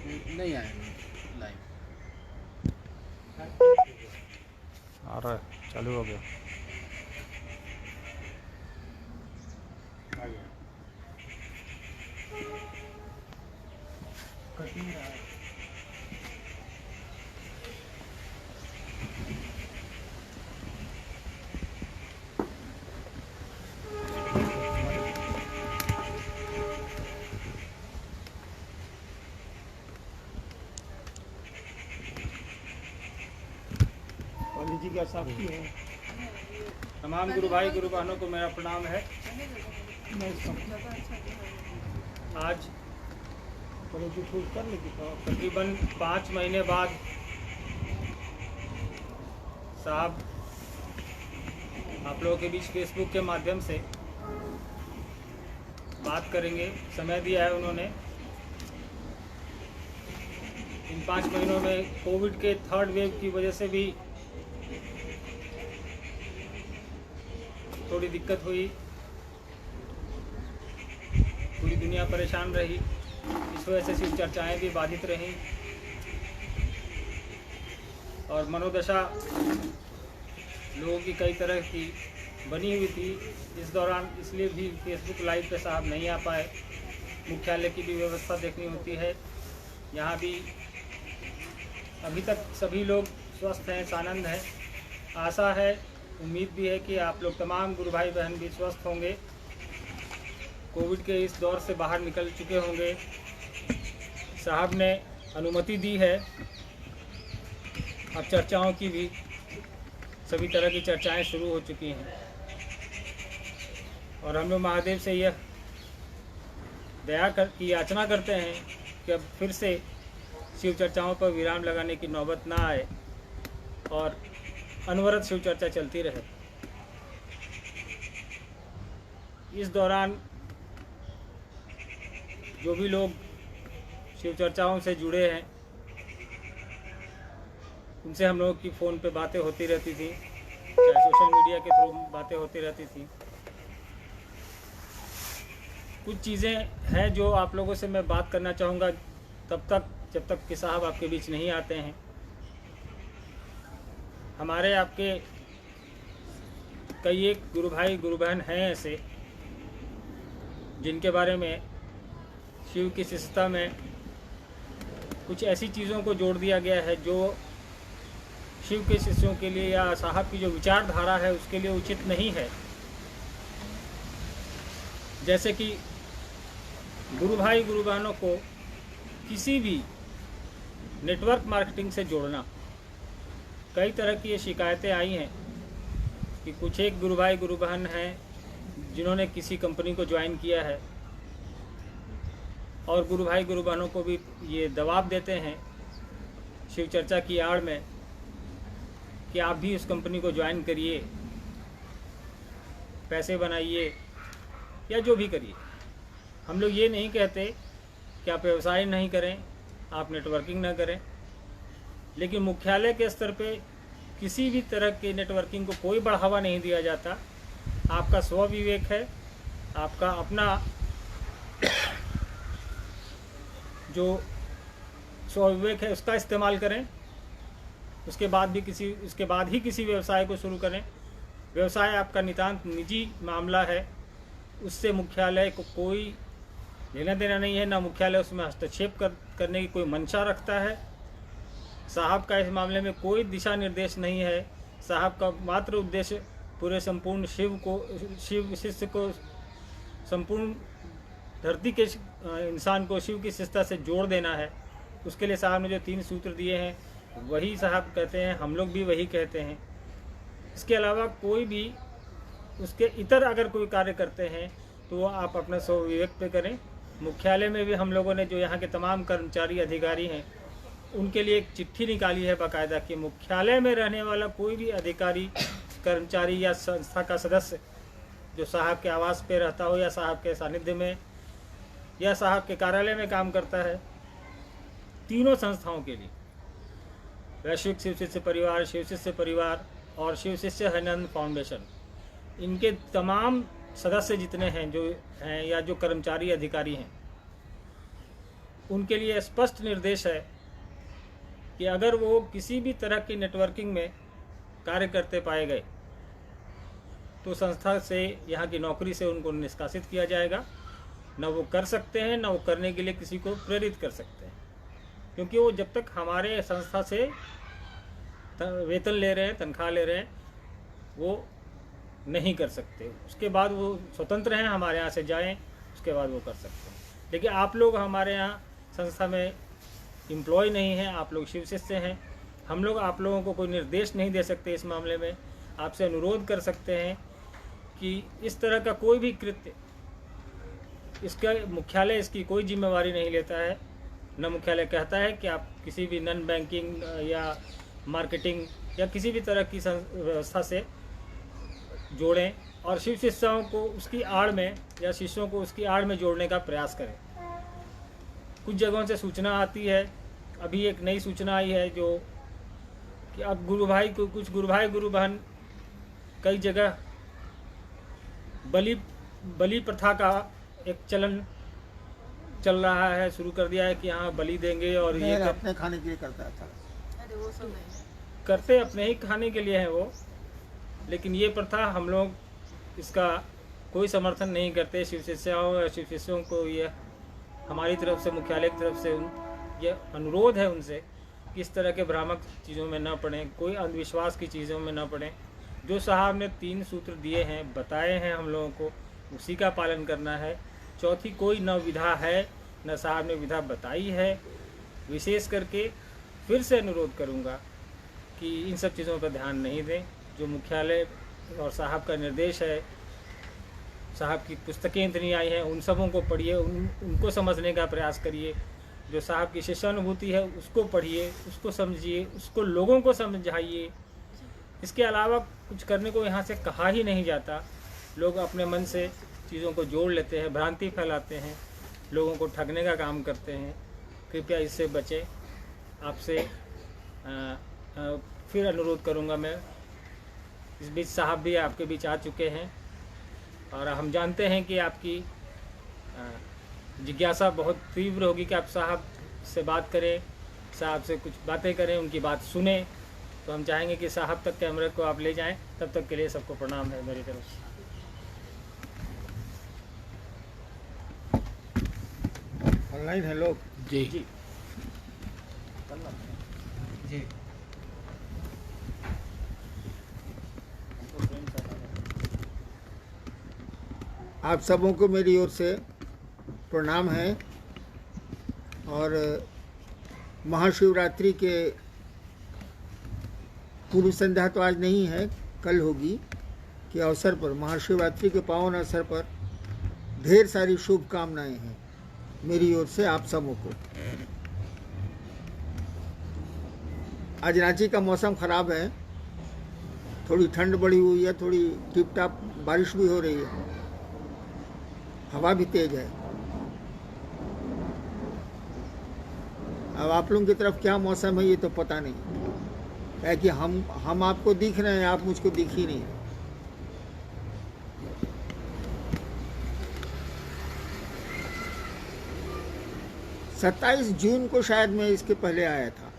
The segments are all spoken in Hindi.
नहीं आया लाइव। आ रहा है, चालू हो गया। आ गया। कट नहीं रहा है। पंडित जी क्या साक्षी है। तमाम गुरु भाई गुरु बहनों को मेरा प्रणाम है। आज चलो जो फूल कर लेगी तो तकरीबन 5 महीने बाद साहब आप लोगों के बीच फेसबुक के माध्यम से बात करेंगे। समय दिया है उन्होंने। इन 5 महीनों में कोविड के 3rd वेव की वजह से भी थोड़ी दिक्कत हुई, पूरी दुनिया परेशान रही। इस वजह से शिव चर्चाएँ भी बाधित रहीं और मनोदशा लोगों की कई तरह की बनी हुई थी इस दौरान। इसलिए भी फेसबुक लाइव पे साहब नहीं आ पाए। मुख्यालय की भी व्यवस्था देखनी होती है। यहाँ भी अभी तक सभी लोग स्वस्थ हैं, सानंद हैं। आशा है, उम्मीद भी है कि आप लोग तमाम गुरु भाई बहन भी स्वस्थ होंगे, कोविड के इस दौर से बाहर निकल चुके होंगे। साहब ने अनुमति दी है। अब चर्चाओं की भी सभी तरह की चर्चाएं शुरू हो चुकी हैं और हम लोग महादेव से यह दया की याचना करते हैं कि अब फिर से शिव चर्चाओं पर विराम लगाने की नौबत ना आए और अनवरत शिव चर्चा चलती रहे। इस दौरान जो भी लोग शिव चर्चाओं से जुड़े हैं उनसे हम लोगों की फ़ोन पे बातें होती रहती थी, चाहे सोशल मीडिया के थ्रू बातें होती रहती थी। कुछ चीज़ें हैं जो आप लोगों से मैं बात करना चाहूँगा तब तक जब तक कि साहब आपके बीच नहीं आते हैं। हमारे आपके कई एक गुरु भाई गुरु बहन हैं ऐसे जिनके बारे में शिव की शिष्टता में कुछ ऐसी चीज़ों को जोड़ दिया गया है जो शिव के शिष्यों के लिए या साहब की जो विचारधारा है उसके लिए उचित नहीं है। जैसे कि गुरु भाई गुरु बहनों को किसी भी नेटवर्क मार्केटिंग से जोड़ना। कई तरह की ये शिकायतें आई हैं कि कुछ एक गुरु भाई गुरु बहन हैं जिन्होंने किसी कंपनी को ज्वाइन किया है और गुरु भाई गुरु बहनों को भी ये दबाव देते हैं शिव चर्चा की आड़ में कि आप भी उस कंपनी को ज्वाइन करिए, पैसे बनाइए या जो भी करिए। हम लोग ये नहीं कहते कि आप व्यवसाय नहीं करें, आप नेटवर्किंग ना करें, लेकिन मुख्यालय के स्तर पे किसी भी तरह के नेटवर्किंग को कोई बढ़ावा नहीं दिया जाता। आपका स्व विवेक है, आपका अपना जो स्व विवेक है उसका इस्तेमाल करें। उसके बाद ही किसी व्यवसाय को शुरू करें। व्यवसाय आपका नितांत निजी मामला है, उससे मुख्यालय को कोई लेना देना नहीं है, ना मुख्यालय उसमें हस्तक्षेप करने की कोई मंशा रखता है। साहब का इस मामले में कोई दिशा निर्देश नहीं है। साहब का मात्र उद्देश्य पूरे संपूर्ण शिव शिष्य को, संपूर्ण धरती के इंसान को शिव की शिष्टता से जोड़ देना है। उसके लिए साहब ने जो 3 सूत्र दिए हैं वही साहब कहते हैं, हम लोग भी वही कहते हैं। इसके अलावा कोई भी उसके इतर अगर कोई कार्य करते हैं तो वो आप अपना स्व विवेक पे करें। मुख्यालय में भी हम लोगों ने जो यहाँ के तमाम कर्मचारी अधिकारी हैं उनके लिए एक चिट्ठी निकाली है बाकायदा कि मुख्यालय में रहने वाला कोई भी अधिकारी, कर्मचारी या संस्था का सदस्य जो साहब के आवास पे रहता हो या साहब के सानिध्य में या साहब के कार्यालय में काम करता है, तीनों संस्थाओं के लिए वैश्विक शिव शिष्य परिवार, शिव शिष्य परिवार और शिव शिष्य हरिनंदन फाउंडेशन, इनके तमाम सदस्य जितने हैं जो हैं या जो कर्मचारी अधिकारी हैं, उनके लिए स्पष्ट निर्देश है कि अगर वो किसी भी तरह की नेटवर्किंग में कार्य करते पाए गए तो संस्था से, यहाँ की नौकरी से उनको निष्कासित किया जाएगा। न वो कर सकते हैं, न वो करने के लिए किसी को प्रेरित कर सकते हैं, क्योंकि वो जब तक हमारे संस्था से वेतन ले रहे हैं, तनख्वाह ले रहे हैं, वो नहीं कर सकते। उसके बाद वो स्वतंत्र हैं, हमारे यहाँ से जाएं, उसके बाद वो कर सकते हैं। लेकिन आप लोग हमारे यहाँ संस्था में एम्प्लॉय नहीं हैं, आप लोग शिव शिष्य हैं। हम लोग आप लोगों को कोई निर्देश नहीं दे सकते इस मामले में। आपसे अनुरोध कर सकते हैं कि इस तरह का कोई भी कृत्य, इसका मुख्यालय इसकी कोई जिम्मेवारी नहीं लेता है। न मुख्यालय कहता है कि आप किसी भी नॉन बैंकिंग या मार्केटिंग या किसी भी तरह की व्यवस्था से जोड़ें और शिव शिष्यों को उसकी आड़ में या शिष्यों को उसकी आड़ में जोड़ने का प्रयास करें। कुछ जगहों से सूचना आती है, अभी एक नई सूचना आई है जो कि अब कुछ गुरु भाई गुरु बहन कई जगह बलि प्रथा का एक चलन चल रहा है, शुरू कर दिया है कि हाँ बलि देंगे और ये अपने खाने के लिए करता था। करते अपने ही खाने के लिए है वो, लेकिन ये प्रथा हम लोग इसका कोई समर्थन नहीं करते। शिव शिष्यों या शिव शिष्यों को ये हमारी तरफ से, मुख्यालय की तरफ से ये अनुरोध है उनसे कि इस तरह के भ्रामक चीज़ों में न पड़ें, कोई अंधविश्वास की चीज़ों में न पड़ें। जो साहब ने 3 सूत्र दिए हैं, बताए हैं हम लोगों को, उसी का पालन करना है। चौथी कोई न विधा है, न साहब ने विधा बताई है। विशेष करके फिर से अनुरोध करूँगा कि इन सब चीज़ों पर ध्यान नहीं दें। जो मुख्यालय और साहब का निर्देश है, साहब की पुस्तकें इतनी आई हैं, उन सबों को पढ़िए, उनको समझने का प्रयास करिए। जो साहब की शिष्यानुभूति है उसको पढ़िए, उसको समझिए, उसको लोगों को समझाइए। इसके अलावा कुछ करने को यहाँ से कहा ही नहीं जाता। लोग अपने मन से चीज़ों को जोड़ लेते हैं, भ्रांति फैलाते हैं, लोगों को ठगने का काम करते हैं। कृपया इससे बचें। आपसे फिर अनुरोध करूँगा मैं। इस बीच साहब भी आपके बीच आ चुके हैं और हम जानते हैं कि आपकी जिज्ञासा बहुत तीव्र होगी कि आप साहब से बात करें, साहब से कुछ बातें करें, उनकी बात सुने। तो हम चाहेंगे कि साहब तक कैमरे को आप ले जाएं। तब तक के लिए सबको प्रणाम है मेरी तरफ से। ऑनलाइन है लोग जी जी जी। आप सबों को मेरी ओर से प्रणाम है। और महाशिवरात्रि के पूर्व संध्या तो आज नहीं है, कल होगी, के अवसर पर, महाशिवरात्रि के पावन अवसर पर ढेर सारी शुभकामनाएं हैं मेरी ओर से आप सबों को। आज रांची का मौसम खराब है, थोड़ी ठंड बढ़ी हुई है, थोड़ी टिप टाप बारिश भी हो रही है, हवा भी तेज है। अब आप लोगों की तरफ क्या मौसम है ये तो पता नहीं है कि हम आपको दिख रहे हैं, आप मुझको दिख ही नहीं। 27 जून को शायद मैं इसके पहले आया था।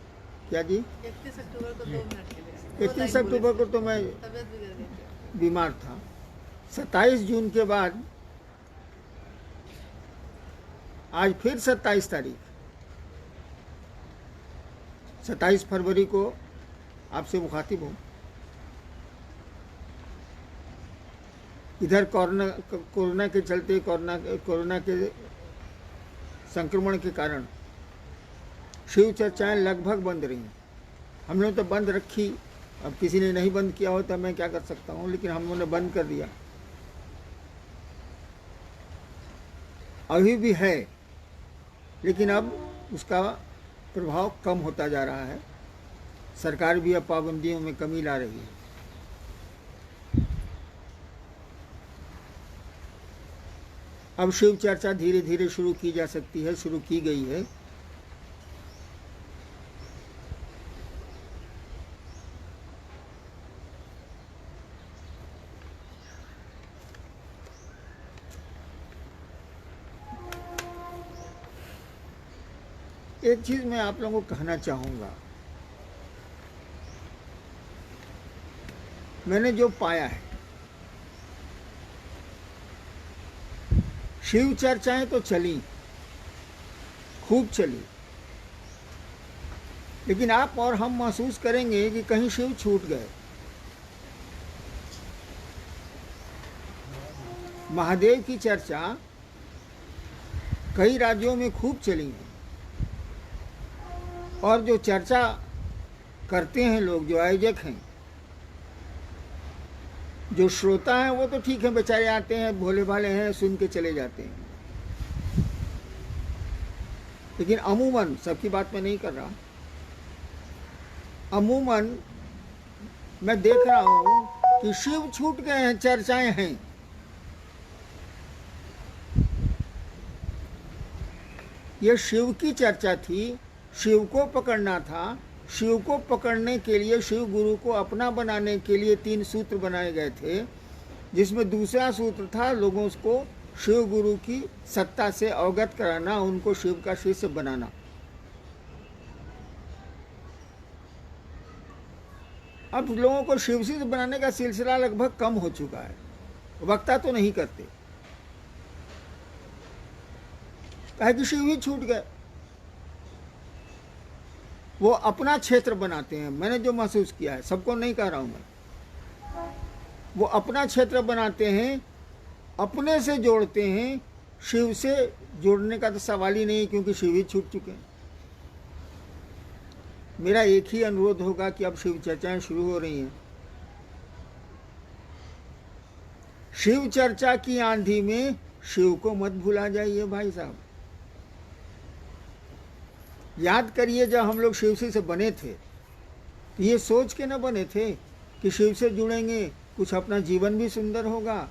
क्या जी? 31 अक्टूबर को 2 मिनट के लिए। 31 अक्टूबर को तो मैं तबीयत बिगड़ गई थी। बीमार था। 27 जून के बाद आज फिर 27 तारीख, 27 फरवरी को आपसे मुखातिब हूँ। इधर कोरोना के चलते, कोरोना के संक्रमण के कारण शिव चर्चाएं लगभग बंद रही। हम लोग तो बंद रखी, अब किसी ने नहीं बंद किया हो तो मैं क्या कर सकता हूँ, लेकिन हम लोगों ने बंद कर दिया। अभी भी है, लेकिन अब उसका प्रभाव कम होता जा रहा है। सरकार भी अब पाबंदियों में कमी ला रही है। अब शिव चर्चा धीरे धीरे शुरू की जा सकती है, शुरू की गई है। एक चीज मैं आप लोगों को कहना चाहूंगा, मैंने जो पाया है, शिव चर्चाएं तो चली, खूब चली, लेकिन आप और हम महसूस करेंगे कि कहीं शिव छूट गए। महादेव की चर्चा कई राज्यों में खूब चली है, और जो चर्चा करते हैं लोग, जो आयोजक हैं, जो श्रोता हैं, वो तो ठीक है, बेचारे आते हैं, भोले भाले हैं, सुन के चले जाते हैं। लेकिन अमूमन, सबकी बात मैं नहीं कर रहा, अमूमन मैं देख रहा हूं कि शिव छूट गए हैं, चर्चाएं हैं। ये शिव की चर्चा थी, शिव को पकड़ना था। शिव को पकड़ने के लिए, शिव गुरु को अपना बनाने के लिए 3 सूत्र बनाए गए थे, जिसमें दूसरा सूत्र था लोगों को शिव गुरु की सत्ता से अवगत कराना, उनको शिव का शिष्य बनाना। अब लोगों को शिव शिष्य बनाने का सिलसिला लगभग कम हो चुका है, वक्ता तो नहीं करते, काहे कि शिव ही छूट गए। वो अपना क्षेत्र बनाते हैं, मैंने जो महसूस किया है, सबको नहीं कह रहा हूं मैं, वो अपना क्षेत्र बनाते हैं, अपने से जोड़ते हैं। शिव से जोड़ने का तो सवाल ही नहीं, क्योंकि शिव ही छूट चुके हैं। मेरा एक ही अनुरोध होगा कि अब शिव चर्चाएं शुरू हो रही हैं, शिव चर्चा की आंधी में शिव को मत भुला जाइए भाई साहब। याद करिए, जब हम लोग शिव से बने थे, तो ये सोच के न बने थे कि शिव से जुड़ेंगे, कुछ अपना जीवन भी सुंदर होगा,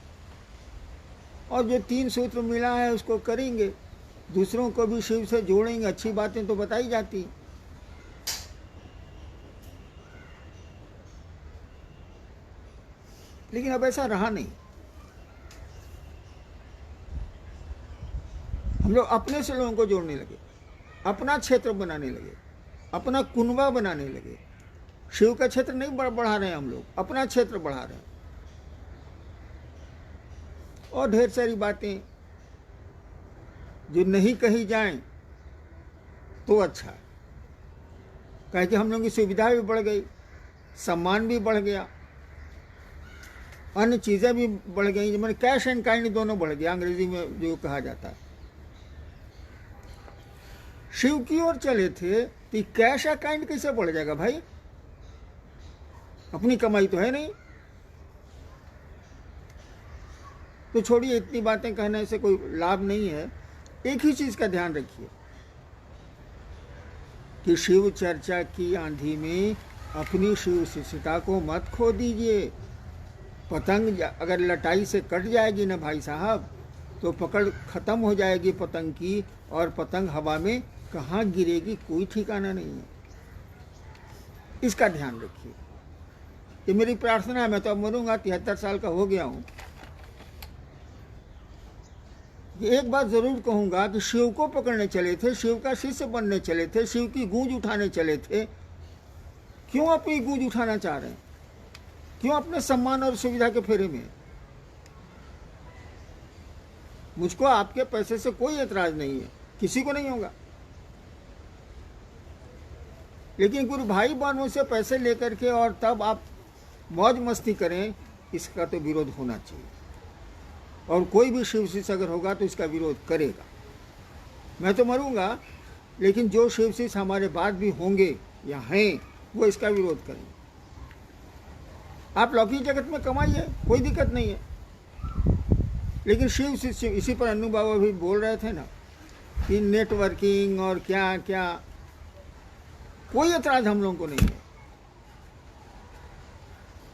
और जो 3 सूत्र मिला है उसको करेंगे, दूसरों को भी शिव से जोड़ेंगे, अच्छी बातें तो बताई जाती। लेकिन अब ऐसा रहा नहीं। हम लोग अपने से लोगों को जोड़ने लगे, अपना क्षेत्र बनाने लगे, अपना कुनबा बनाने लगे। शिव का क्षेत्र नहीं बढ़ा रहे हैं हम लोग, अपना क्षेत्र बढ़ा रहे हैं। और ढेर सारी बातें जो नहीं कही जाएं तो अच्छा है, कहे कि हम लोगों की सुविधा भी बढ़ गई, सम्मान भी बढ़ गया, अन्य चीज़ें भी बढ़ गई, मैंने कैश एंड काइंड दोनों बढ़ गया, अंग्रेजी में जो कहा जाता है। शिव की ओर चले थे तो कैश या काइंड कैसे बढ़ जाएगा भाई? अपनी कमाई तो है नहीं। तो छोड़िए, इतनी बातें कहने से कोई लाभ नहीं है। एक ही चीज का ध्यान रखिए कि शिव चर्चा की आंधी में अपनी शिव शिष्यता को मत खो दीजिए। पतंग अगर लटाई से कट जाएगी ना भाई साहब, तो पकड़ खत्म हो जाएगी पतंग की, और पतंग हवा में कहाँ गिरेगी कोई ठिकाना नहीं है। इसका ध्यान रखिए, ये मेरी प्रार्थना है। मैं तो अब मरूंगा, 73 साल का हो गया हूँ। एक बात जरूर कहूंगा कि शिव को पकड़ने चले थे, शिव का शिष्य बनने चले थे, शिव की गूंज उठाने चले थे। क्यों अपनी गूंज उठाना चाह रहे हैं? क्यों अपने सम्मान और सुविधा के फेरे में? मुझको आपके पैसे से कोई एतराज नहीं है, किसी को नहीं होगा। लेकिन गुरु भाई बहनों से पैसे लेकर के और तब आप मौज मस्ती करें, इसका तो विरोध होना चाहिए। और कोई भी शिव शिष्य अगर होगा तो इसका विरोध करेगा। मैं तो मरूंगा, लेकिन जो शिव शिष्य हमारे बाद भी होंगे या हैं, वो इसका विरोध करेंगे। आप लौकिक जगत में कमाइए, कोई दिक्कत नहीं है, लेकिन शिव शिष्य, इसी पर अन्नू बाबा भी बोल रहे थे ना कि नेटवर्किंग और क्या क्या, कोई एतराज हम लोगों को नहीं है।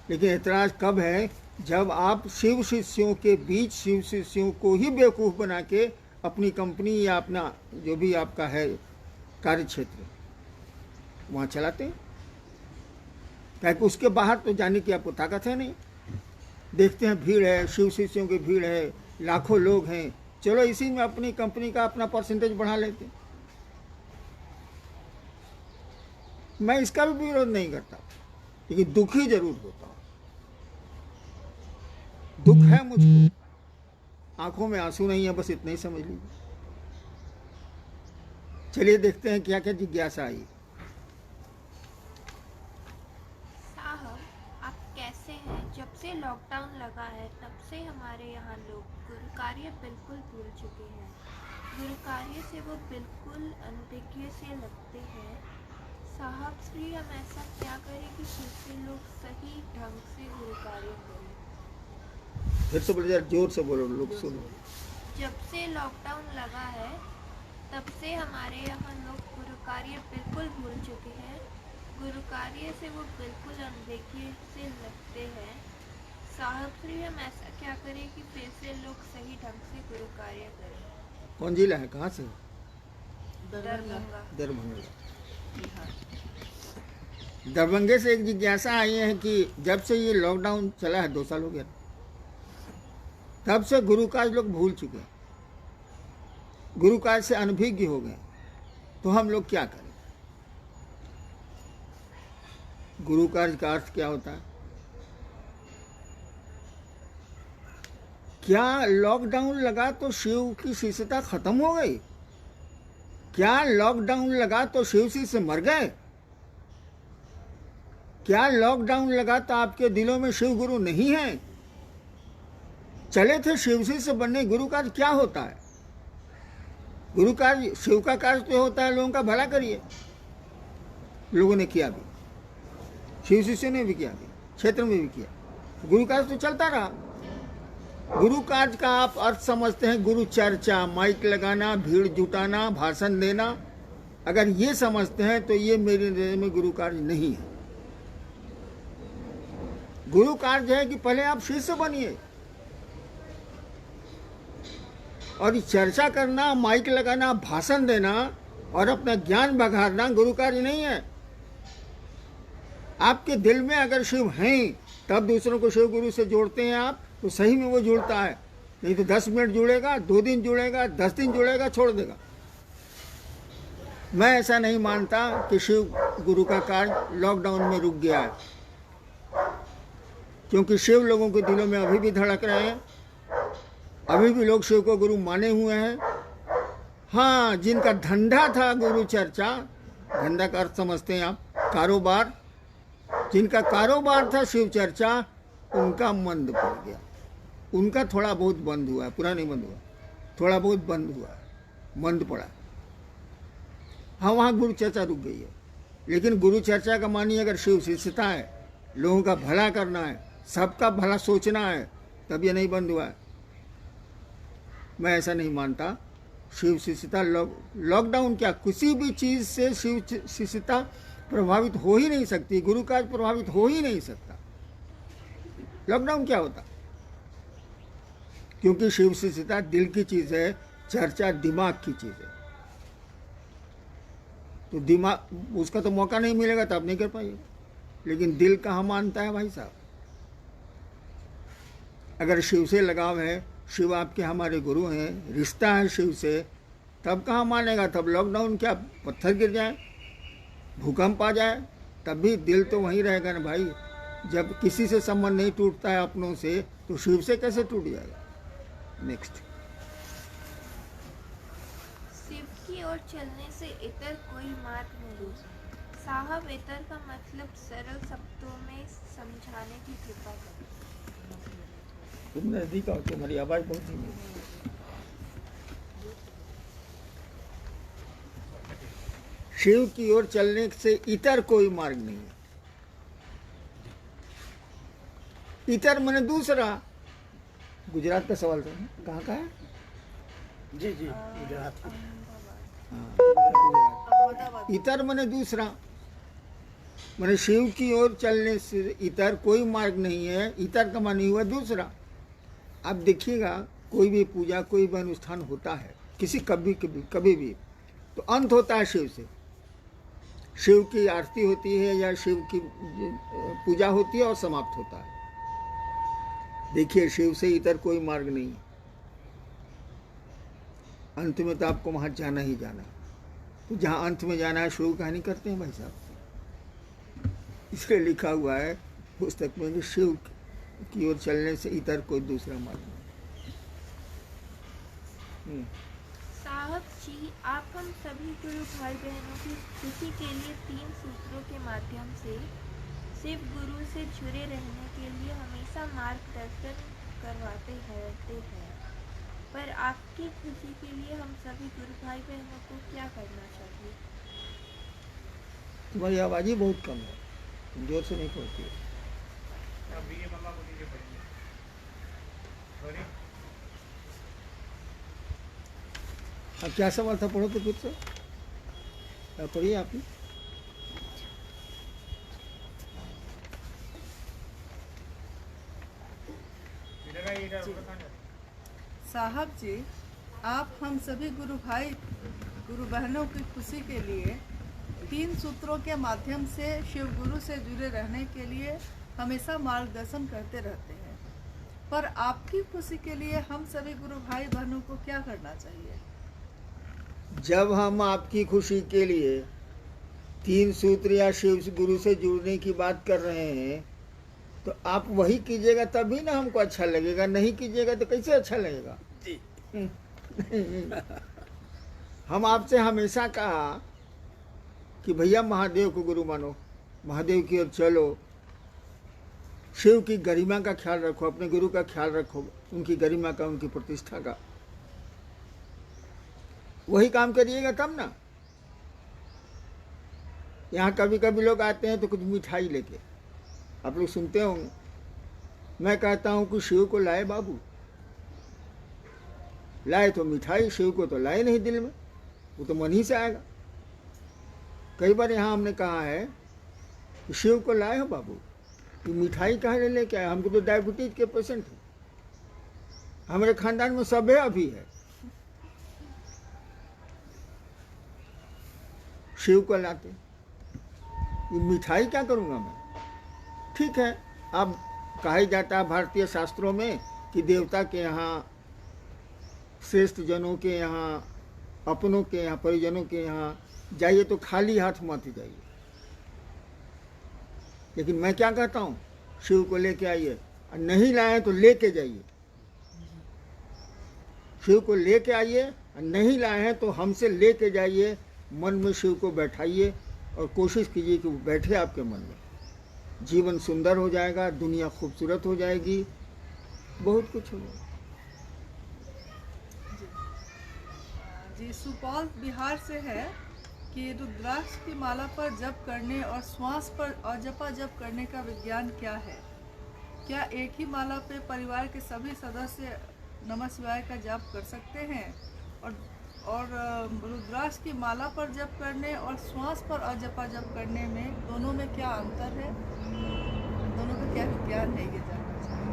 लेकिन एतराज कब है? जब आप शिव शिष्यों के बीच शिव शिष्यों को ही बेवकूफ़ बना के अपनी कंपनी या अपना जो भी आपका है कार्य क्षेत्र वहाँ चलाते हैं। क्योंकि उसके बाहर तो जाने की आपको ताकत है नहीं। देखते हैं भीड़ है, शिव शिष्यों की भीड़ है, लाखों लोग हैं, चलो इसी में अपनी कंपनी का अपना परसेंटेज बढ़ा लेते हैं। मैं इसका भी विरोध नहीं करता, लेकिन दुखी जरूर होता हूं। दुख है मुझको, आंखों में आंसू नहीं है, बस इतना ही समझ लीजिए। चलिए देखते हैं क्या क्या जिज्ञासा आई। साहब, आप कैसे हैं? जब से लॉकडाउन लगा है तब से हमारे यहाँ लोग गुरु कार्य बिल्कुल भूल चुके हैं। गुरु कार्य से वो बिल्कुल अनभिज्ञ से लगते हैं। साहब श्री, हम ऐसा क्या करें कि फिर से लोग सही ढंग से गुरु कार्य करें? फिर से बोलो, जरा जोर से बोलो, लोग सुनो। जब से लॉकडाउन लगा है तब से हमारे यहाँ लोग गुरु कार्य बिल्कुल भूल चुके हैं। गुरु कार्य से वो बिल्कुल अनदेखी से लगते हैं। साहब श्री, हम ऐसा क्या करें कि फिर से लोग सही ढंग से गुरु कार्य करें? कौन जिला है, कहाँ से? दरभंगा। दरभंगा। दरभंगे से एक जिज्ञासा आई है कि जब से ये लॉकडाउन चला है, 2 साल हो गया, तब से गुरु काज लोग भूल चुके हैं, गुरु काज से अनभिज्ञ हो गए, तो हम लोग क्या करें? गुरु कार्य का अर्थ क्या होता है? क्या लॉकडाउन लगा तो शिव की शिष्यता खत्म हो गई? क्या लॉकडाउन लगा तो शिव शिष्य मर गए? क्या लॉकडाउन लगा तो आपके दिलों में शिव गुरु नहीं है? चले थे शिव शिष्य बनने। गुरु कार्य क्या होता है? गुरु कार्य, शिव का कार्य तो होता है लोगों का भला करिए। लोगों ने किया भी, शिव शिष्य ने भी किया, भी क्षेत्र में भी किया। गुरु कार्य तो चलता रहा। गुरु कार्य का आप अर्थ समझते हैं गुरु चर्चा, माइक लगाना, भीड़ जुटाना, भाषण देना। अगर ये समझते हैं तो ये मेरी नजर में गुरु कार्य नहीं है। गुरु कार्य है कि पहले आप शिष्य बनिए, और चर्चा करना, माइक लगाना, भाषण देना और अपना ज्ञान बघारना गुरु कार्य नहीं है। आपके दिल में अगर शिव हैं तब दूसरों को शिव गुरु से जोड़ते हैं आप, तो सही में वो जुड़ता है। नहीं तो 10 मिनट जुड़ेगा, 2 दिन जुड़ेगा, 10 दिन जुड़ेगा, छोड़ देगा। मैं ऐसा नहीं मानता कि शिव गुरु का कार्य लॉकडाउन में रुक गया है, क्योंकि शिव लोगों के दिलों में अभी भी धड़क रहे हैं। अभी भी लोग शिव को गुरु माने हुए हैं। हाँ, जिनका धंधा था गुरु चर्चा, धंधा का अर्थ समझते हैं आप, कारोबार, जिनका कारोबार था शिव चर्चा, उनका मंद पड़ गया। उनका थोड़ा बहुत बंद हुआ है, पूरा नहीं बंद हुआ, थोड़ा बहुत बंद हुआ है, मंद पड़ा। हाँ, वहाँ गुरु चर्चा रुक गई है। लेकिन गुरु चर्चा का मानिए अगर शिव शिष्यता है, लोगों का भला करना है, सबका भला सोचना है, तब ये नहीं बंद हुआ है। मैं ऐसा नहीं मानता। शिव शिष्यता लॉकडाउन क्या, किसी भी चीज़ से शिव शिष्यता प्रभावित हो ही नहीं सकती, गुरु काज प्रभावित हो ही नहीं सकता। लॉकडाउन क्या होता? क्योंकि शिव शिष्यता दिल की चीज़ है, चर्चा दिमाग की चीज़ है। तो दिमाग, उसका तो मौका नहीं मिलेगा तो आप नहीं कर पाइएगा। लेकिन दिल कहाँ मानता है भाई साहब? अगर शिव से लगाव है, शिव आपके हमारे गुरु हैं, रिश्ता है शिव से, तब कहाँ मानेगा? तब लॉकडाउन क्या पत्थर गिर जाए, भूकंप आ जाए, तब भी दिल तो वहीं रहेगा ना भाई। जब किसी से संबंध नहीं टूटता है अपनों से, तो शिव से कैसे टूट जाएगा? नेक्स्ट। शिव की ओर चलने से इतर कोई मार्ग नहीं। साहब, इतर का मतलब सरल शब्दों में समझाने की कृपा करें। तुम नजदीक आओ, तुम्हारी आवाज बहुत धीमी है। शिव की ओर चलने से इतर कोई मार्ग नहीं है। इतर माने दूसरा। गुजरात का सवाल था, कहाँ का है? जी जी, गुजरात। हाँ, इतर माने दूसरा। माने शिव की ओर चलने से इतर कोई मार्ग नहीं है। इतर का मानी हुआ दूसरा। आप देखिएगा, कोई भी पूजा, कोई भी अनुष्ठान होता है, किसी कभी भी, तो अंत होता है शिव से। शिव की आरती होती है या शिव की पूजा होती है और समाप्त होता है। देखिए, शिव से इतर कोई मार्ग नहीं है। अंत में तो आपको वहाँ जाना ही जाना है। तो जहाँ अंत में जाना है, शुरू कहानी करते हैं भाई साहब। इसलिए लिखा हुआ है पुस्तक में कि शिव की ओर चलने से इतर कोई दूसरा मार्ग नहीं। साहब जी, आप हम सभी गुरु भाई बहनों की खुशी के लिए 3 सूत्रों के माध्यम से शिव गुरु से जुड़े रहने के लिए हमेशा मार्गदर्शन करवाते रहते हैं, पर आपकी खुशी के लिए हम सभी गुरु भाई बहनों को क्या करना चाहिए? तुम्हारी आवाज़ ही बहुत कम है, तुम जोर से नहीं पढ़ती हो। हाँ, क्या सवाल था, पढ़ो तो खुद से। पढ़िए आप ही। साहब जी, आप हम सभी गुरु भाई गुरु बहनों की खुशी के लिए 3 सूत्रों के माध्यम से शिव गुरु से जुड़े रहने के लिए हमेशा मार्गदर्शन करते रहते हैं, पर आपकी खुशी के लिए हम सभी गुरु भाई बहनों को क्या करना चाहिए? जब हम आपकी खुशी के लिए 3 सूत्र या शिव गुरु से जुड़ने की बात कर रहे हैं, तो आप वही कीजिएगा तभी ना हमको अच्छा लगेगा, नहीं कीजिएगा तो कैसे अच्छा लगेगा? जी। हम आपसे हमेशा कहा कि भैया महादेव को गुरु मानो, महादेव की ओर चलो, शिव की गरिमा का ख्याल रखो, अपने गुरु का ख्याल रखो, उनकी गरिमा का, उनकी प्रतिष्ठा का। वही काम करिएगा तब ना। यहाँ कभी कभी लोग आते हैं तो कुछ मिठाई लेके, आप लोग सुनते होंगे। मैं कहता हूँ कि शिव को लाए बाबू, लाए तो मिठाई, शिव को तो लाए नहीं दिल में, वो तो मन ही से आएगा। कई बार यहाँ हमने कहा है कि शिव को लाए हो बाबू, ये मिठाई कहाँ लेके आए? हमको तो डायबिटीज के पेशेंट हैं, हमारे खानदान में सब है, अभी है। शिव को लाते, ये मिठाई क्या करूँगा मैं? ठीक है, अब कहा ही जाता है भारतीय शास्त्रों में कि देवता के यहाँ, श्रेष्ठ जनों के यहाँ, अपनों के यहाँ, परिजनों के यहाँ जाइए तो खाली हाथ मत जाइए। लेकिन मैं क्या कहता हूँ, शिव को लेके आइए, और नहीं लाए तो लेके जाइए। शिव को लेके आइए, और नहीं लाए हैं तो हमसे लेके जाइए, मन में शिव को बैठाइए और कोशिश कीजिए कि वो बैठे आपके मन में। जीवन सुंदर हो जाएगा, दुनिया खूबसूरत हो जाएगी, बहुत कुछ हो जाएगा। जी, सुपौल बिहार से है कि रुद्राक्ष की माला पर जप करने और श्वास पर अजपा जप करने का विज्ञान क्या है? क्या एक ही माला पे परिवार के सभी सदस्य नमः शिवाय का जप कर सकते हैं? और रुद्राक्ष की माला पर जप करने और श्वास पर अजपा जप करने में, दोनों में क्या अंतर है? दोनों का क्या विज्ञान है, ये जानना चाहिए।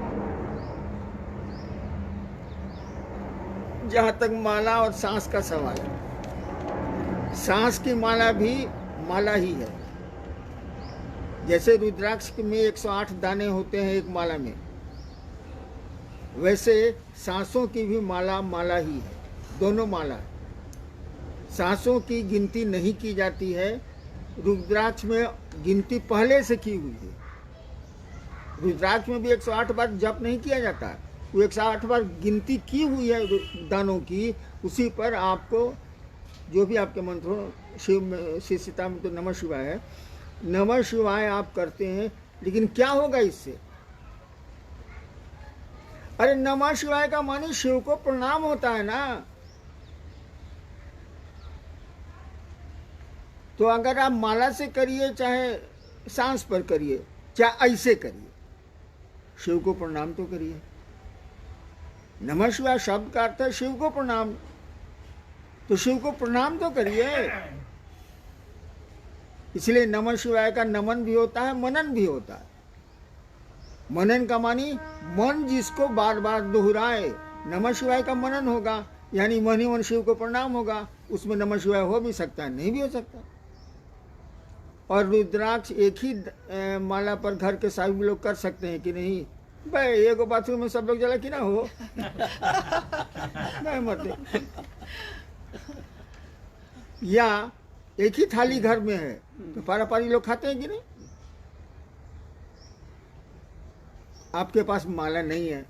जहाँ तक माला और सांस का सवाल है, सांस की माला भी माला ही है। जैसे रुद्राक्ष में 108 दाने होते हैं एक माला में, वैसे सांसों की भी माला माला ही है, दोनों माला है। सांसों की गिनती नहीं की जाती है, रुद्राक्ष में गिनती पहले से की हुई है। रुद्राक्ष में भी 108 बार जप नहीं किया जाता है, वो 108 बार गिनती की हुई है दानों की। उसी पर आपको जो भी आपके मंत्र हो, शिव में, शिवता में तो नमः शिवाय है, नमः शिवाय आप करते हैं। लेकिन क्या होगा इससे? अरे नमः शिवाय का माने शिव को प्रणाम होता है ना। तो अगर आप माला से करिए, चाहे सांस पर करिए, चाहे ऐसे करिए, शिव को प्रणाम तो करिए। नमः शिवाय शब्द का अर्थ है शिव को प्रणाम, तो शिव को प्रणाम तो करिए। इसलिए नमः शिवाय का नमन भी होता है, मनन भी होता है। मनन का मानी मन जिसको बार बार दोहराए, नमः शिवाय का मनन होगा, यानी मन ही मन शिव को प्रणाम होगा। उसमें नमः शिवाय हो भी सकता है, नहीं भी हो सकता। और रुद्राक्ष एक ही माला पर घर के सभी लोग कर सकते हैं कि नहीं? भाई एक बाथरूम में सब लोग जला कि ना हो नहीं मत। या एक ही थाली घर में है तो पारा पारी लोग खाते हैं कि नहीं? आपके पास माला नहीं है,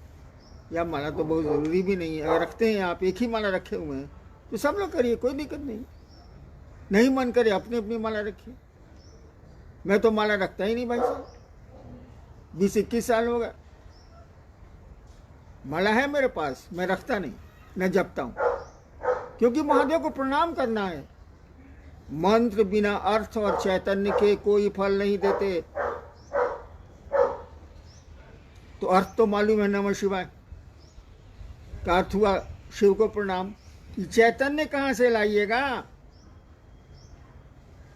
या माला तो बहुत ज़रूरी भी नहीं है, अगर रखते हैं आप, एक ही माला रखे हुए हैं, तो सब लोग करिए, कोई दिक्कत नहीं। नहीं मन करे अपनी अपनी माला रखिए। मैं तो माला रखता ही नहीं भाई साहब, 20-21 साल हो गए। माला है मेरे पास, मैं रखता नहीं, न जपता हूँ, क्योंकि महादेव को प्रणाम करना है। मंत्र बिना अर्थ और चैतन्य के कोई फल नहीं देते। तो अर्थ तो मालूम है, नमः शिवाय का अर्थ हुआ शिव को प्रणाम। चैतन्य कहाँ से लाइएगा?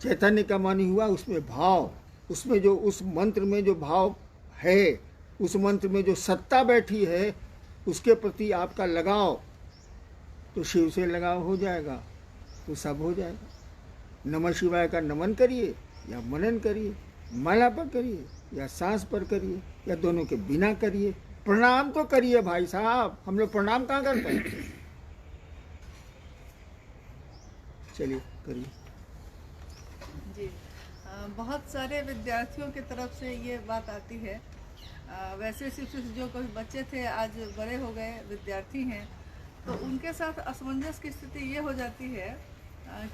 चैतन्य का मानी हुआ उसमें भाव, उसमें जो, उस मंत्र में जो भाव है, उस मंत्र में जो सत्ता बैठी है, उसके प्रति आपका लगाव, तो शिव से लगाव हो जाएगा, तो सब हो जाएगा। नमः शिवाय का नमन करिए या मनन करिए, माला पर करिए या सांस पर करिए, या दोनों के बिना करिए। प्रणाम तो करिए भाई साहब, हम लोग प्रणाम कहाँ करते हैं? चलिए करिए। जी, बहुत सारे विद्यार्थियों की तरफ से ये बात आती है। वैसे सिर्फ जो कोई बच्चे थे आज बड़े हो गए, विद्यार्थी हैं, तो उनके साथ असमंजस की स्थिति ये हो जाती है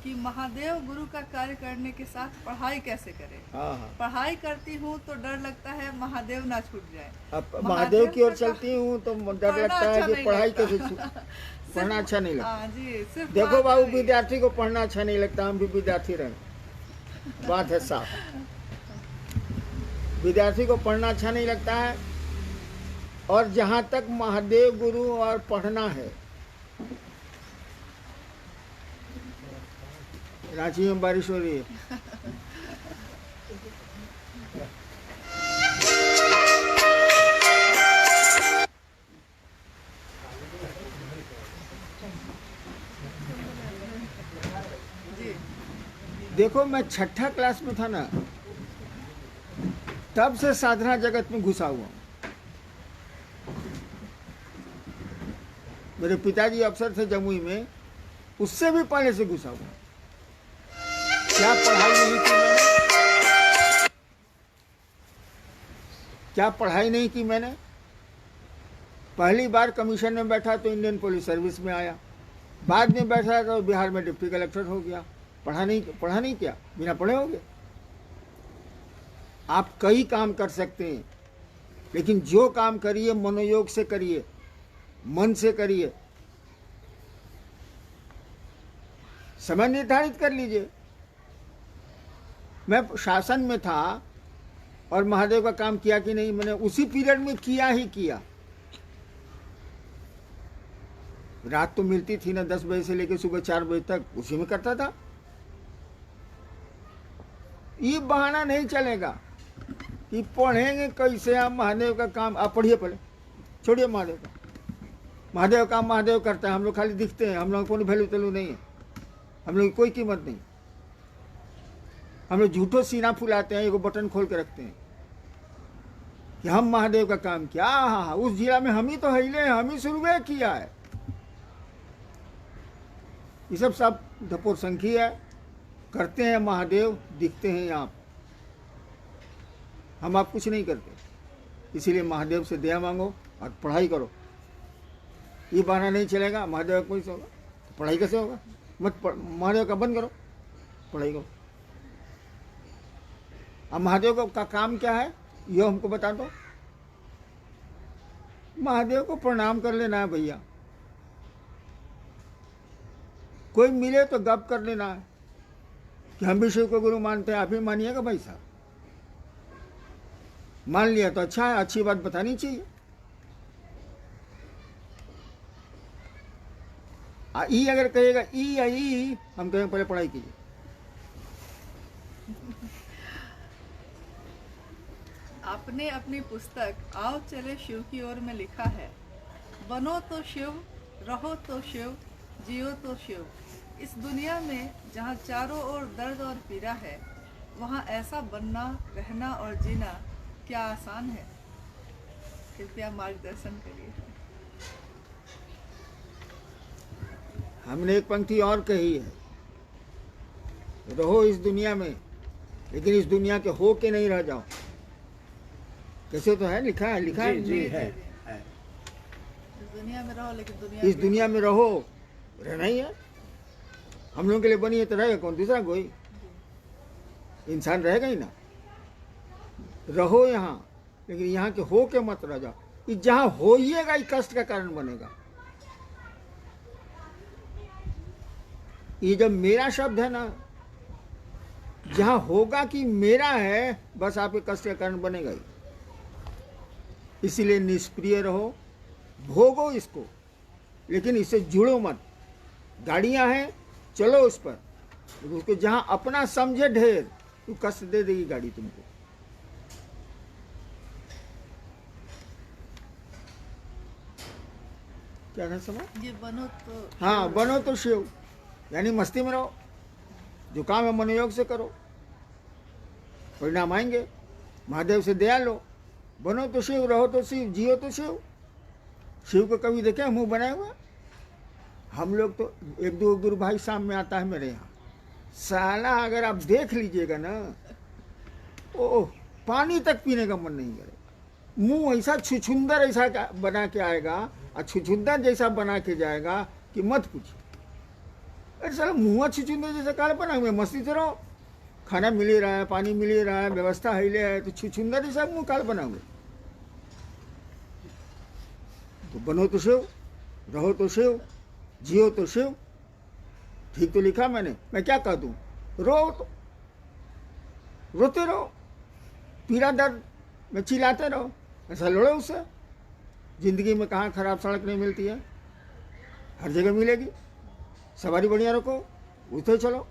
कि महादेव गुरु का कार्य करने के साथ पढ़ाई कैसे करें। हाँ। पढ़ाई करती हूँ तो डर लगता है महादेव ना छूट जाए। अब महादेव की ओर चलती हूँ तो डर लगता है कि पढ़ाई कैसे पढ़ना अच्छा नहीं लगता। जी, सिर्फ देखो बाबू, विद्यार्थी को पढ़ना अच्छा नहीं लगता, हम भी विद्यार्थी रहे, बात है साफ। विद्यार्थी को पढ़ना अच्छा नहीं लगता है। और जहाँ तक महादेव गुरु और पढ़ना है, रांची में बारिश हो रही है। देखो, मैं 6ठा क्लास में था ना, तब से साधना जगत में घुसा हुआ हूँ। मेरे पिताजी अफसर थे जमुई में, उससे भी पहले से घुसा हुआ। क्या पढ़ाई नहीं की मैंने? क्या पढ़ाई नहीं की मैंने? पहली बार कमीशन में बैठा तो इंडियन पुलिस सर्विस में आया, बाद में बैठा तो बिहार में डिप्टी कलेक्टर हो गया। पढ़ा नहीं क्या? बिना पढ़े हो गए? आप कई काम कर सकते हैं, लेकिन जो काम करिए मनोयोग से करिए, मन से करिए। समय निर्धारित कर लीजिए। मैं शासन में था और महादेव का काम किया कि नहीं? मैंने उसी पीरियड में किया ही किया। रात तो मिलती थी ना 10 बजे से लेकर सुबह 4 बजे तक, उसी में करता था। ये बहाना नहीं चलेगा कि पढ़ेंगे कैसे हम महादेव का काम। आप पढ़िए पहले, छोड़िए महादेव का। महादेव काम महादेव करता है, हम लोग खाली दिखते हैं, हम लोग को वैल्यू तैल्यू नहीं है, हम लोग की कोई कीमत नहीं। हम लोग झूठो सीना फुलाते हैं, एगो बटन खोल के रखते हैं कि हम महादेव का काम किया। हाँ, उस जिला में हम ही तो हिले, हम ही शुरू किया है। ये सब धपोर संखी है। करते हैं महादेव, दिखते हैं आप। हम आप कुछ नहीं करते, इसीलिए महादेव से दया मांगो और पढ़ाई करो। ये बहाना नहीं चलेगा महादेव कोई से होगा तो पढ़ाई कैसे होगा? महादेव का बंद करो, पढ़ाई करो। अब महादेव का काम क्या है ये हमको बता दो। महादेव को प्रणाम कर लेना है भैया। कोई मिले तो गप कर लेना है कि हम भी शिव को गुरु मानते हैं, आप भी मानिएगा भाई साहब। मान लिया तो अच्छा है, अच्छी बात बतानी चाहिए। ई अगर कहेगा ई या ई, हम कहेंगे पहले पढ़ाई कीजिए। आपने अपनी पुस्तक आओ चले शिव की ओर में लिखा है, बनो तो शिव, रहो तो शिव, जियो तो शिव। इस दुनिया में जहाँ चारों ओर दर्द और पीड़ा है, वहाँ ऐसा बनना, रहना और जीना क्या आसान है? कृपया मार्गदर्शन करिए। हमने एक पंक्ति और कही है, रहो इस दुनिया में, लेकिन इस दुनिया के हो के नहीं रह जाओ। कैसे तो है, लिखा है, लिखा जी जी है। है। इस दुनिया में रहो लेकिन दुनिया इस दुनिया में रहो, रहना ही है। हम लोगों के लिए बनी है तो रहेगा कौन, दूसरा कोई इंसान रहेगा ही ना। रहो यहाँ, लेकिन यहाँ के हो के मत रह जाओ। कि जहाँ होइएगा ये कष्ट का कारण बनेगा। ये जब मेरा शब्द है ना, जहाँ होगा कि मेरा है, बस आपके कष्ट का कारण बनेगा ही। इसीलिए निष्प्रिय रहो, भोगो इसको, लेकिन इससे जुड़ो मत। गाड़ियां हैं, चलो उस पर, उसको जहां अपना समझे ढेर, तो कष्ट दे देगी गाड़ी तुमको। क्या था समझ? ये बनो तो हाँ, बनो तो शिव, यानी मस्ती में रहो। जो काम है मनोयोग से करो, परिणाम आएंगे। महादेव से दया लो। बनो तो शिव, रहो तो शिव, जियो तो शिव। शिव को कभी देखे मुंह बनाए हुआ? हम लोग तो एक दो गुरु भाई शाम में आता है मेरे यहाँ, साला अगर आप देख लीजिएगा ना, ओह, पानी तक पीने का मन नहीं करेगा। मुंह ऐसा छुछुंदर ऐसा बना के आएगा और छुछुंदर जैसा बना के जाएगा कि मत पूछिए। अरे साला मुँह छुछुंदर जैसा काले बना हुआ, मस्ती से रहो। खाना मिल ही रहा है, पानी मिल ही रहा है, व्यवस्था हिले है, तो छुछुंदर जैसा मुँह काल बना हुआ। तो बनो तो शिव, रहो तो शिव, जियो तो शिव। ठीक तो लिखा मैंने, मैं क्या कह दूं? रो तो रोते रहो, पीड़ा दर्द में चिल्लाते रहो, ऐसा लड़ो उससे। जिंदगी में कहाँ खराब सड़क नहीं मिलती है, हर जगह मिलेगी। सवारी बढ़िया रखो, उठते चलो।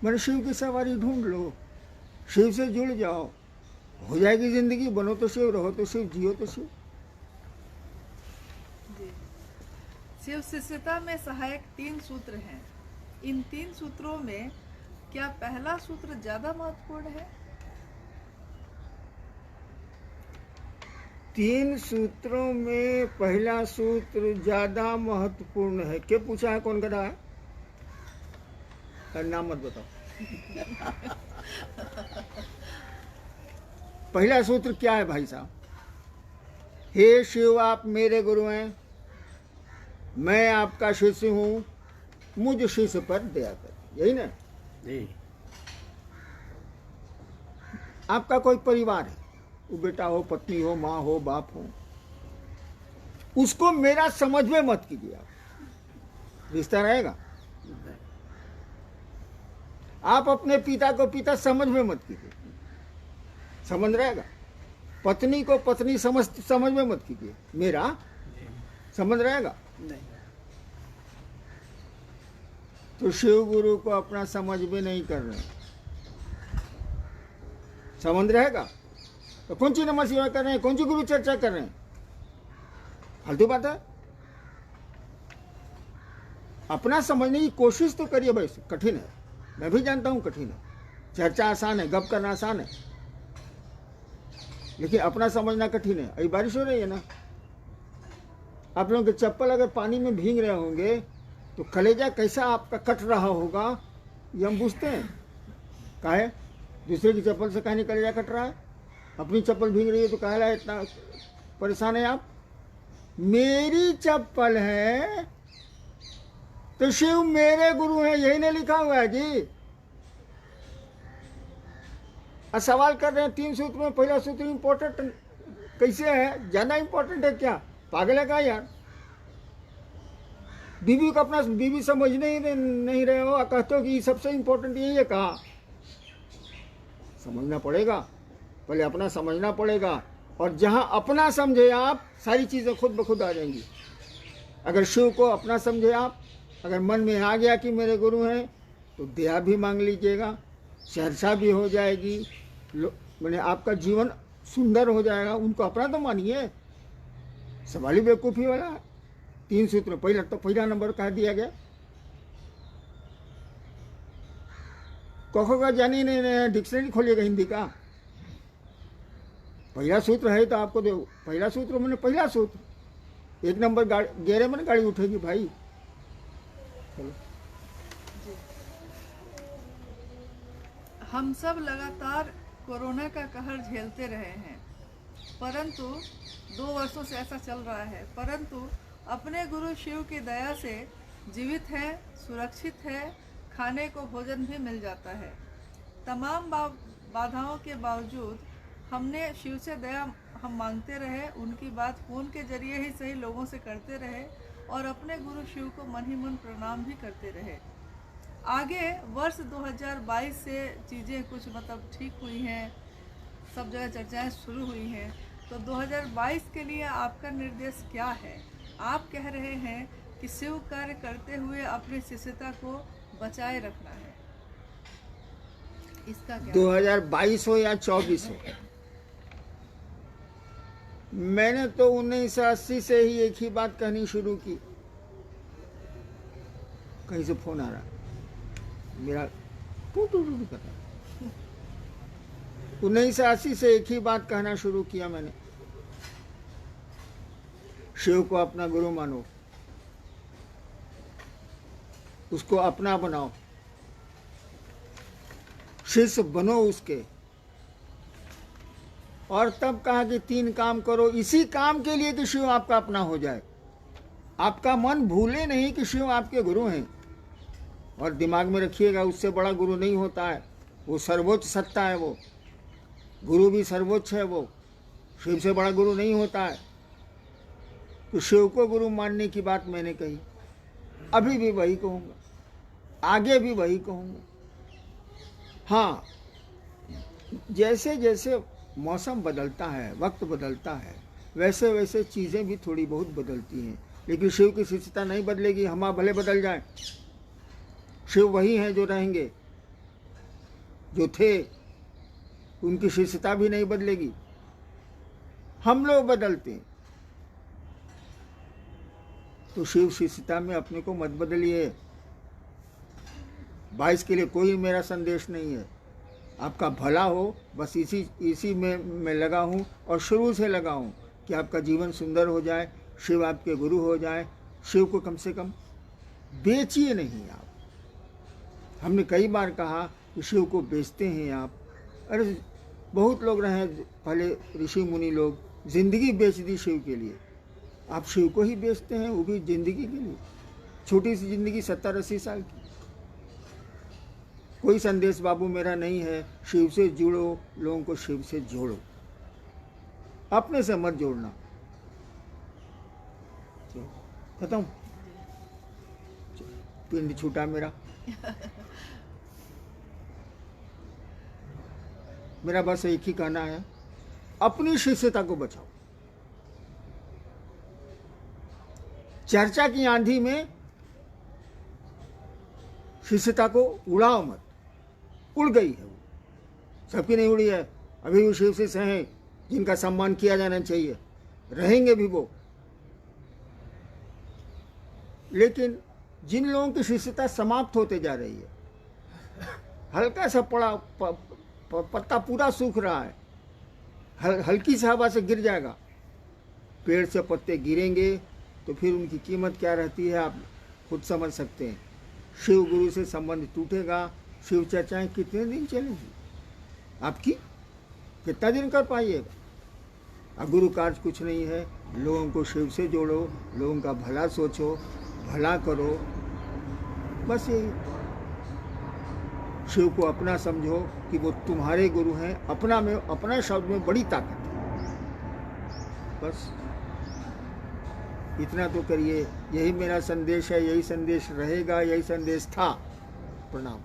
मैंने शिव की सवारी ढूंढ लो, शिव से जुड़ जाओ, हो जाएगी जिंदगी। बनो तो शिव, रहो तो शिव, जियो तो शिव। जी। शिव शिष्यता में सहायक 3 सूत्र हैं। इन 3 सूत्रों में क्या पहला सूत्र ज्यादा महत्वपूर्ण है? 3 सूत्रों में पहला सूत्र ज्यादा महत्वपूर्ण है। क्या पूछा है? कौन गधा है? नाम मत बताओ। पहला सूत्र क्या है भाई साहब? हे शिव, आप मेरे गुरु हैं, मैं आपका शिष्य हूं, मुझ शिष्य पर दया कर। यही ना? जी आपका कोई परिवार है, वो बेटा हो, पत्नी हो, माँ हो, बाप हो, उसको मेरा समझ में मत कीजिए। आप रिश्ता रहेगा। आप अपने पिता को पिता समझ में मत कीजिए, समझ रहेगा। पत्नी को पत्नी समझ में मत कीजिए, मेरा समझ रहेगा। नहीं तो शिव गुरु को अपना समझ में नहीं कर रहे, समझ रहेगा। तो कौन सी नमः शिवाय कर रहे हैं, कौन सी गुरु चर्चा कर रहे हैं? फालतू बात है। अपना समझने की कोशिश तो करिए भाई। कठिन है, मैं भी जानता हूं कठिन है। चर्चा आसान है, गप करना आसान है, लेकिन अपना समझना कठिन है। अभी बारिश हो रही है ना, आप लोगों के चप्पल अगर पानी में भीग रहे होंगे तो कलेजा कैसा आपका कट रहा होगा, ये हम पूछते हैं। काहे? दूसरे की चप्पल से काहे नहीं कलेजा कट रहा है? अपनी चप्पल भीग रही है तो काहे इतना परेशान है आप? मेरी चप्पल है तो शिव मेरे गुरु हैं, यही नहीं लिखा हुआ है जी। और सवाल कर रहे हैं 3 सूत्र में पहला सूत्र इंपॉर्टेंट कैसे है? ज्यादा इंपॉर्टेंट है क्या? पागल है क्या यार? बीवी को अपना बीवी समझ नहीं रहे हो, कहते हो कि सबसे इंपॉर्टेंट यही है। कहा समझना पड़ेगा, पहले अपना समझना पड़ेगा। और जहां अपना समझे आप, सारी चीजें खुद ब खुद आ जाएंगी। अगर शिव को अपना समझे आप, अगर मन में आ गया कि मेरे गुरु हैं, तो दया भी मांग लीजिएगा, चर्चा भी हो जाएगी, मैंने आपका जीवन सुंदर हो जाएगा। उनको अपना तो मानिए, सवाल ही बेवकूफ़ी वाला है। 3 सूत्र पहला नंबर कहा दिया गया। कहो का जानी नहीं, डिक्शनरी खोलिएगा हिंदी का। पहला सूत्र है तो आपको दो। पहला सूत्र मैंने पहला सूत्र 1 नंबर गेरे में गाड़ी उठेगी भाई। चलो। हम सब लगातार कोरोना का कहर झेलते रहे हैं। परंतु 2 वर्षों से ऐसा चल रहा है, परंतु अपने गुरु शिव की दया से जीवित है, सुरक्षित है, खाने को भोजन भी मिल जाता है। तमाम बाधाओं के बावजूद हमने शिव से दया हम मांगते रहे, उनकी बात फ़ोन के जरिए ही सही लोगों से करते रहे और अपने गुरु शिव को मन ही मन प्रणाम भी करते रहे। आगे वर्ष 2022 से चीज़ें कुछ मतलब ठीक हुई हैं, सब जगह चर्चाएं शुरू हुई हैं। तो 2022 के लिए आपका निर्देश क्या है? आप कह रहे हैं कि शिव कार्य करते हुए अपनी शिष्यता को बचाए रखना है, इसका क्या? 2022 हो या 24 हो, मैंने तो 1980 से ही एक ही बात कहनी शुरू की। कहीं से फोन आ रहा, मेरा टू टू टू कर रहा। 1980 से एक ही बात कहना शुरू किया मैंने, शिव को अपना गुरु मानो, उसको अपना बनाओ, शिष्य बनो उसके। और तब कहा कि 3 काम करो, इसी काम के लिए कि शिव आपका अपना हो जाए। आपका मन भूले नहीं कि शिव आपके गुरु हैं, और दिमाग में रखिएगा उससे बड़ा गुरु नहीं होता है, वो सर्वोच्च सत्ता है। वो गुरु भी सर्वोच्च है, वो शिव से बड़ा गुरु नहीं होता है। तो शिव को गुरु मानने की बात मैंने कही, अभी भी वही कहूँगा, आगे भी वही कहूँगा। हाँ, जैसे जैसे मौसम बदलता है, वक्त बदलता है, वैसे वैसे चीज़ें भी थोड़ी बहुत बदलती हैं, लेकिन शिव की शिष्यता नहीं बदलेगी। हम भले बदल जाएं, शिव वही हैं जो रहेंगे, जो थे, उनकी शिष्यता भी नहीं बदलेगी। हम लोग बदलते हैं, तो शिव शिष्यता में अपने को मत बदलिए। 22 के लिए कोई मेरा संदेश नहीं है, आपका भला हो, बस इसी में मैं लगा हूँ, और शुरू से लगा हूँ कि आपका जीवन सुंदर हो जाए, शिव आपके गुरु हो जाए। शिव को कम से कम बेचिए नहीं आप। हमने कई बार कहा कि शिव को बेचते हैं आप। अरे बहुत लोग रहे पहले, ऋषि मुनि लोग, जिंदगी बेच दी शिव के लिए। आप शिव को ही बेचते हैं, वो भी जिंदगी के लिए। छोटी सी जिंदगी 70-80 साल की। कोई संदेश बाबू मेरा नहीं है, शिव से जुड़ो, लोगों को शिव से जोड़ो, अपने से मत जोड़ना। खत्म, पिंड छूटा मेरा। मेरा बस एक ही कहना है, अपनी शिष्यता को बचाओ। चर्चा की आंधी में शिष्यता को उड़ाओ मत। उड़ गई है वो, सबकी नहीं उड़ी है। अभी भी शिव शिष्य हैं जिनका सम्मान किया जाना चाहिए, रहेंगे भी वो। लेकिन जिन लोगों की शिष्यता समाप्त होते जा रही है, हल्का सा पत्ता पूरा सूख रहा है, हल्की सी हवा से गिर जाएगा, पेड़ से पत्ते गिरेंगे, तो फिर उनकी कीमत क्या रहती है आप खुद समझ सकते हैं। शिव गुरु से संबंध टूटेगा, शिव चर्चाएं कितने दिन चलेंगी आपकी, कितना दिन कर पाइएगा। अब गुरु कार्य कुछ नहीं है, लोगों को शिव से जोड़ो, लोगों का भला सोचो, भला करो, बस यही। शिव को अपना समझो कि वो तुम्हारे गुरु हैं। अपना शब्द में बड़ी ताकत है। बस इतना तो करिए। यही मेरा संदेश है, यही संदेश रहेगा, यही संदेश था। प्रणाम।